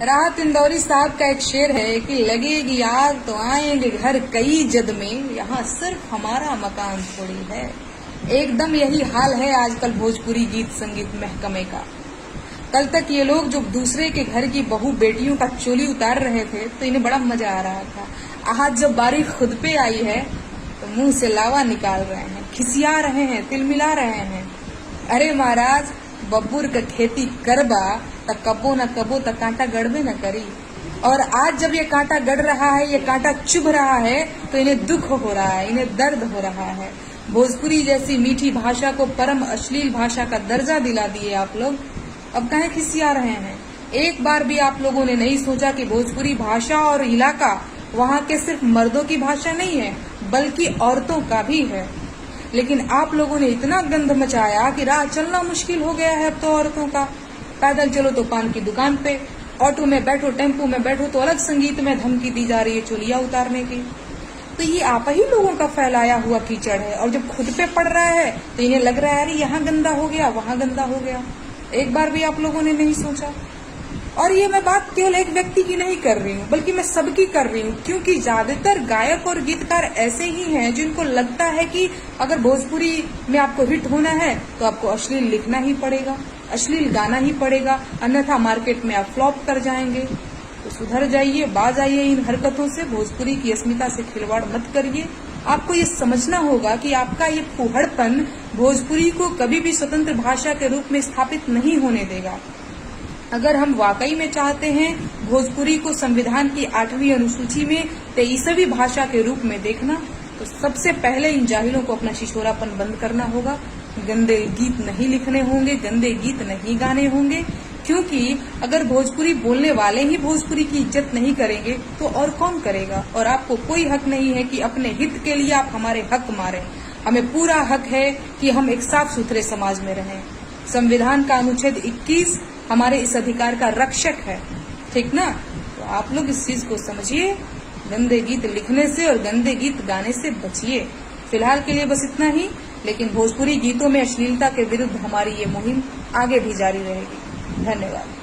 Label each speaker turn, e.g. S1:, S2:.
S1: राहत इंदौरी साहब का एक शेर है कि लगेगी आग तो आएंगे घर कई जद में, यहाँ सिर्फ हमारा मकान थोड़ी है। एकदम यही हाल है आजकल भोजपुरी गीत संगीत महकमे का। कल तक ये लोग जो दूसरे के घर की बहू बेटियों का चोली उतार रहे थे तो इन्हें बड़ा मजा आ रहा था। आज जब बारी खुद पे आई है तो मुंह से लावा निकाल रहे हैं, खिसिया रहे हैं, तिलमिला रहे हैं। अरे महाराज, बब्बूर का खेती करबा त कबो न कबो त कांटा गड़बे न करी। और आज जब ये कांटा गड़ रहा है, ये कांटा चुभ रहा है तो इन्हें दुख हो रहा है, इन्हें दर्द हो रहा है। भोजपुरी जैसी मीठी भाषा को परम अश्लील भाषा का दर्जा दिला दिए आप लोग। अब काहे खिसिया रहे हैं? एक बार भी आप लोगों ने नहीं सोचा कि भोजपुरी भाषा और इलाका वहाँ के सिर्फ मर्दों की भाषा नहीं है बल्कि औरतों का भी है। लेकिन आप लोगों ने इतना गंद मचाया कि राह चलना मुश्किल हो गया है अब तो औरतों का। पैदल चलो तो पान की दुकान पे, ऑटो में बैठो, टेम्पो में बैठो तो अलग संगीत में धमकी दी जा रही है चोलियां उतारने की। तो ये आप ही लोगों का फैलाया हुआ कीचड़ है। और जब खुद पे पड़ रहा है तो इन्हें लग रहा है अरे यहाँ गंदा हो गया, वहां गंदा हो गया। एक बार भी आप लोगों ने नहीं सोचा। और ये मैं बात केवल एक व्यक्ति की नहीं कर रही हूँ बल्कि मैं सबकी कर रही हूँ, क्योंकि ज्यादातर गायक और गीतकार ऐसे ही हैं जिनको लगता है कि अगर भोजपुरी में आपको हिट होना है तो आपको अश्लील लिखना ही पड़ेगा, अश्लील गाना ही पड़ेगा, अन्यथा मार्केट में आप फ्लॉप कर जाएंगे। तो सुधर जाइए, बाज आइए इन हरकतों से। भोजपुरी की अस्मिता से खिलवाड़ मत करिए। आपको ये समझना होगा कि आपका ये फूहड़पन भोजपुरी को कभी भी स्वतंत्र भाषा के रूप में स्थापित नहीं होने देगा। अगर हम वाकई में चाहते हैं भोजपुरी को संविधान की 8वीं अनुसूची में 23वीं भाषा के रूप में देखना, तो सबसे पहले इन जाहिलों को अपना शिशोरापन बंद करना होगा। गंदे गीत नहीं लिखने होंगे, गंदे गीत नहीं गाने होंगे, क्योंकि अगर भोजपुरी बोलने वाले ही भोजपुरी की इज्जत नहीं करेंगे तो और कौन करेगा। और आपको कोई हक नहीं है कि अपने हित के लिए आप हमारे हक मारें। हमें पूरा हक है कि हम एक साफ सुथरे समाज में रहें। संविधान का अनुच्छेद 21 हमारे इस अधिकार का रक्षक है, ठीक ना? तो आप लोग इस चीज को समझिए। गंदे गीत लिखने से और गंदे गीत गाने से बचिए। फिलहाल के लिए बस इतना ही, लेकिन भोजपुरी गीतों में अश्लीलता के विरुद्ध हमारी ये मुहिम आगे भी जारी रहेगी। धन्यवाद।